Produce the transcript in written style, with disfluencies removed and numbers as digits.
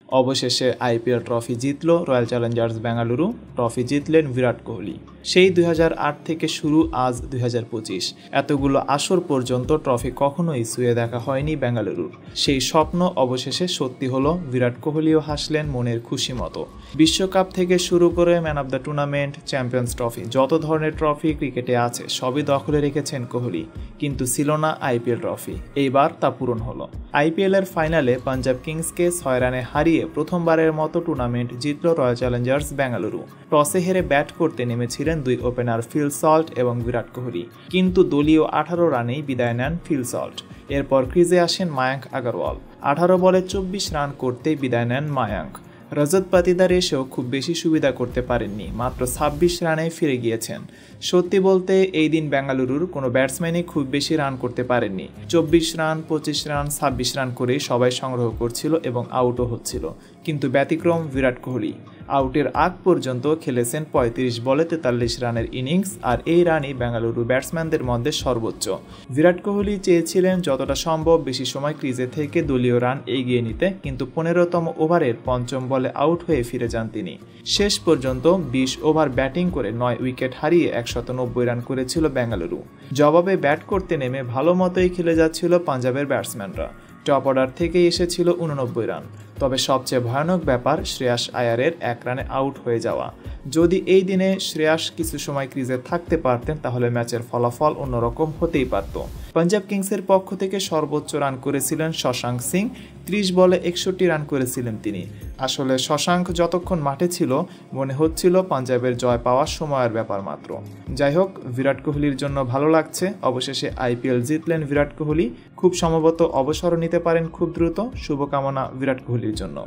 অবশেষে IPL trophy জিতল royal Challengers Bengaluru. Trophy জিতলেন বিরাট কোহলি। সেই 2008 থেকে শুরু, আজ 2025। এতগুলো আসর পর্যন্ত ট্রফি কখনোই ছুঁয়ে দেখা হয়নি বেঙ্গালুরুর। সেই স্বপ্ন অবশেষে সত্যি হলো। বিরাট কোহলিও হাসলেন মনের খুশি মতো। বিশ্বকাপ থেকে শুরু করে man of the tournament, champions trophy, যত ধরনের ট্রফি ক্রিকেটে আছে সবই দখলে রেখেছেন কোহলি, কিন্তু ছিল না আইপিএল ট্রফি। এইবার তা পূরণ হলো। আইপিএলের ফাইনালে পাঞ্জাব কিংসকে 6 রানে হারিয়ে প্রথমবারের মতো টুর্নামেন্ট জিতল রয়্যাল চ্যালেঞ্জার্স বেঙ্গালুরু। টসে হেরে ব্যাট করতে নেমেছিলেন দুই ওপেনার ফিল সল্ট এবং বিরাট কোহলি, কিন্তু দলীয় 18 রানেই বিদায় নেন ফিল সল্ট। এরপর ক্রিজে আসেন মায়াঙ্ক আগরওয়াল। 18 বলে 24 রান করতেই বিদায় নেন মায়াঙ্ক। রজত পাতিদার এসেও খুব বেশি সুবিধা করতে পারেননি, মাত্র 26 রানে ফিরে গিয়েছেন। সত্যি বলতে এই দিন বেঙ্গালুরুর কোনো ব্যাটসম্যানই খুব বেশি রান করতে পারেননি। 24 রান, 25 রান, 26 রান করেই সবাই সংগ্রহ করছিল এবং আউটও হচ্ছিল, কিন্তু ব্যতিক্রম বিরাট কোহলি। আউটের আগ পর্যন্ত খেলেছেন 35 বলে 43 রানের ইনিংস, আর এই রানই বেঙ্গালুরু ব্যাটসম্যানদের মধ্যে সর্বোচ্চ। বিরাট কোহলি চেয়েছিলেন যতটা সম্ভব বেশি সময় ক্রিজে থেকে দলীয় রান এগিয়ে নিতে, কিন্তু 15তম ওভারের পঞ্চম বলে আউট হয়ে ফিরে যান তিনি। শেষ পর্যন্ত 20 ওভার ব্যাটিং করে 9 উইকেট হারিয়ে 190 রান করেছিল বেঙ্গালুরু। জবাবে ব্যাট করতে নেমে ভালো মতোই খেলে যাচ্ছিল পাঞ্জাবের ব্যাটসম্যানরা। টপ অর্ডার থেকেই এসেছিল 89 রান। তবে সবচেয়ে ভয়ানক ব্যাপার শ্রেয়াস আয়ারের 1 রানে আউট হয়ে যাওয়া। যদি এই দিনে শ্রেয়াস কিছু সময় ক্রিজে থাকতে পারতেন তাহলে ম্যাচের ফলাফল অন্যরকম হতেই পারত। পাঞ্জাব কিংসের পক্ষ থেকে সর্বোচ্চ রান করেছিলেন শশাঙ্ক সিং। 30 বলে 61 রান করেছিলেন তিনি। আসলে শশাঙ্ক যতক্ষণ মাঠে ছিল মনে হচ্ছিল পাঞ্জাবের জয় পাওয়ার সময়ের ব্যাপার মাত্র। যাই হোক, বিরাট কোহলির জন্য ভালো লাগছে। অবশেষে আইপিএল জিতলেন বিরাট কোহলি। খুব সম্ভবত অবসরও নিতে পারেন খুব দ্রুত। শুভকামনা বিরাট কোহলির জন্য।